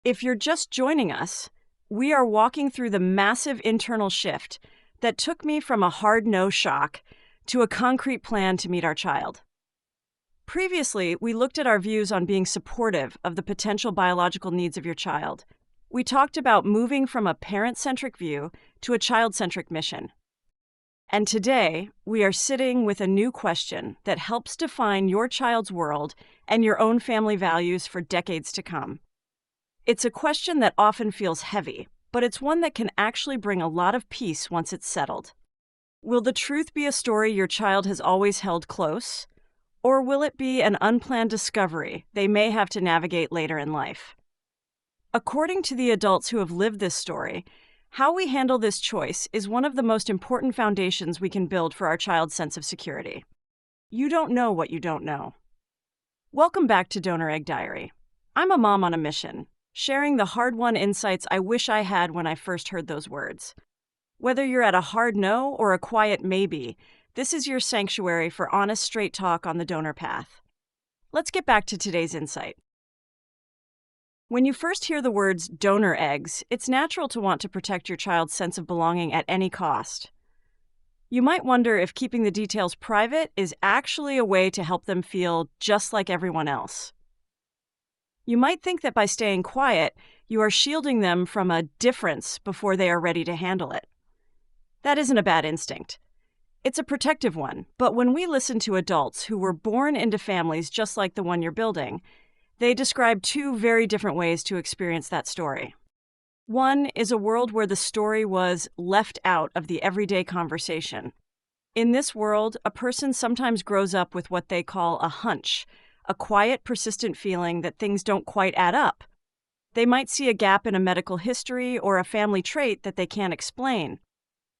If you're just joining us, we are walking through the massive internal shift that took me from a hard no shock to a concrete plan to meet our child. Previously, we looked at our views on being supportive of the potential biological needs of your child. We talked about moving from a parent-centric view to a child-centric mission. And today, we are sitting with a new question that helps define your child's world and your own family values for decades to come. It's a question that often feels heavy, but it's one that can actually bring a lot of peace once it's settled. Will the truth be a story your child has always held close? Or will it be an unplanned discovery they may have to navigate later in life? According to the adults who have lived this story, how we handle this choice is one of the most important foundations we can build for our child's sense of security. You don't know what you don't know. Welcome back to Donor Egg Diary. I'm a mom on a mission, sharing the hard-won insights I wish I had when I first heard those words. Whether you're at a hard no or a quiet maybe, this is your sanctuary for honest, straight talk on the donor path. Let's get back to today's insight. When you first hear the words donor eggs, it's natural to want to protect your child's sense of belonging at any cost. You might wonder if keeping the details private is actually a way to help them feel just like everyone else. You might think that by staying quiet, you are shielding them from a difference before they are ready to handle it. That isn't a bad instinct. It's a protective one, but when we listen to adults who were born into families just like the one you're building, they describe two very different ways to experience that story. One is a world where the story was left out of the everyday conversation. In this world, a person sometimes grows up with what they call a hunch, a quiet, persistent feeling that things don't quite add up. They might see a gap in a medical history or a family trait that they can't explain.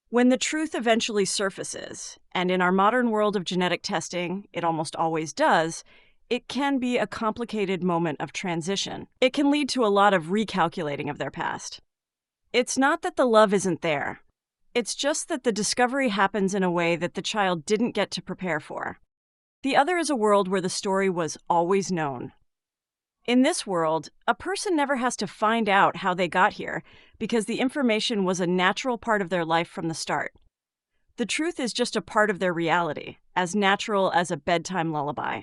When the truth eventually surfaces, and in our modern world of genetic testing, it almost always does, it can be a complicated moment of transition. It can lead to a lot of recalculating of their past. It's not that the love isn't there. It's just that the discovery happens in a way that the child didn't get to prepare for. The other is a world where the story was always known. In this world, a person never has to find out how they got here because the information was a natural part of their life from the start. The truth is just a part of their reality, as natural as a bedtime lullaby.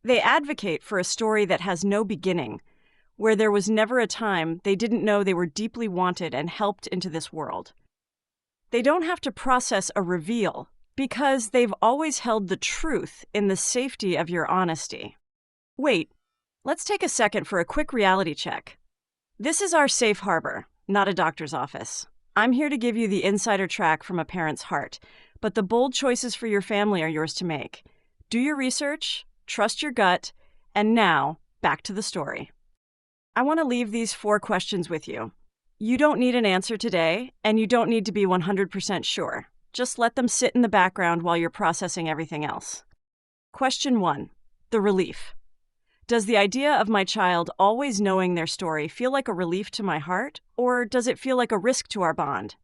They advocate for a story that has no beginning, where there was never a time they didn't know they were deeply wanted and helped into this world. They don't have to process a reveal because they've always held the truth in the safety of your honesty. Wait, let's take a second for a quick reality check. This is our safe harbor, not a doctor's office. I'm here to give you the insider track from a parent's heart, but the bold choices for your family are yours to make. Do your research, trust your gut, and now, back to the story. I want to leave these 4 questions with you. You don't need an answer today, and you don't need to be 100% sure. Just let them sit in the background while you're processing everything else. Question 1. The relief. Does the idea of my child always knowing their story feel like a relief to my heart, or does it feel like a risk to our bond?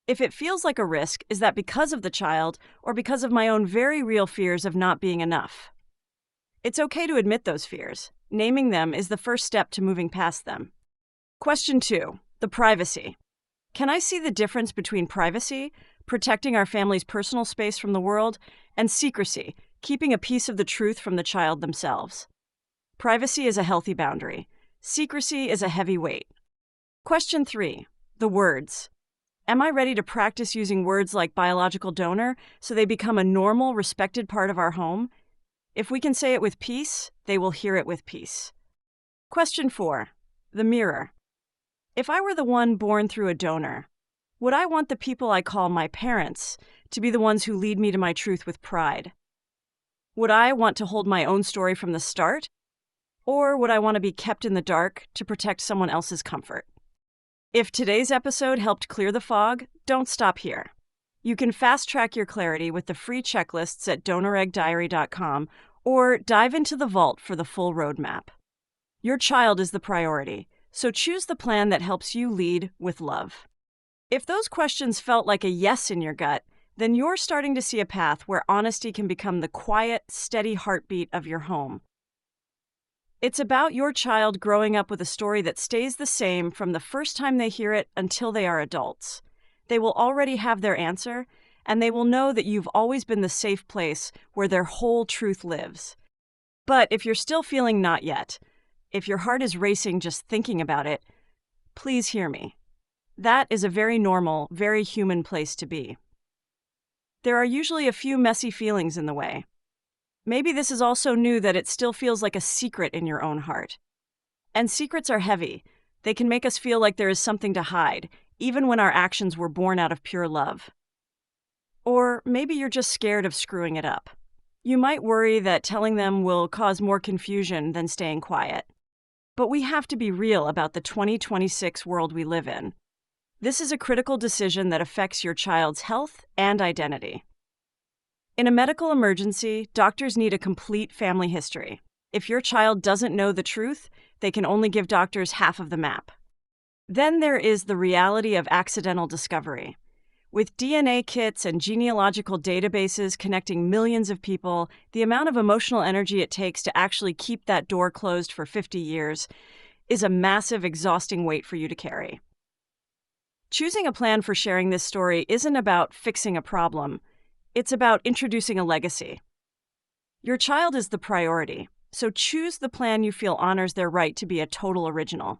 If it feels like a risk, is that because of the child, or because of my own very real fears of not being enough? It's okay to admit those fears. Naming them is the first step to moving past them. Question 2. The privacy. Can I see the difference between privacy, protecting our family's personal space from the world, and secrecy, keeping a piece of the truth from the child themselves? Privacy is a healthy boundary. Secrecy is a heavy weight. Question 3. The words. Am I ready to practice using words like biological donor so they become a normal, respected part of our home? If we can say it with peace, they will hear it with peace. Question 4. The mirror. If I were the one born through a donor, would I want the people I call my parents to be the ones who lead me to my truth with pride? Would I want to hold my own story from the start? Or would I want to be kept in the dark to protect someone else's comfort? If today's episode helped clear the fog, don't stop here. You can fast-track your clarity with the free checklists at donoreggdiary.com or dive into the vault for the full roadmap. Your child is the priority, so choose the plan that helps you lead with love. If those questions felt like a yes in your gut, then you're starting to see a path where honesty can become the quiet, steady heartbeat of your home. It's about your child growing up with a story that stays the same from the first time they hear it until they are adults. They will already have their answer, and they will know that you've always been the safe place where their whole truth lives. But if you're still feeling not yet, if your heart is racing just thinking about it, please hear me. That is a very normal, very human place to be. There are usually a few messy feelings in the way. Maybe this is also new that it still feels like a secret in your own heart. And secrets are heavy. They can make us feel like there is something to hide, even when our actions were born out of pure love. Or maybe you're just scared of screwing it up. You might worry that telling them will cause more confusion than staying quiet. But we have to be real about the 2026 world we live in. This is a critical decision that affects your child's health and identity. In a medical emergency, doctors need a complete family history. If your child doesn't know the truth, they can only give doctors half of the map. Then there is the reality of accidental discovery. With DNA kits and genealogical databases connecting millions of people, the amount of emotional energy it takes to actually keep that door closed for 50 years is a massive, exhausting weight for you to carry. Choosing a plan for sharing this story isn't about fixing a problem. It's about introducing a legacy. Your child is the priority, so choose the plan you feel honors their right to be a total original.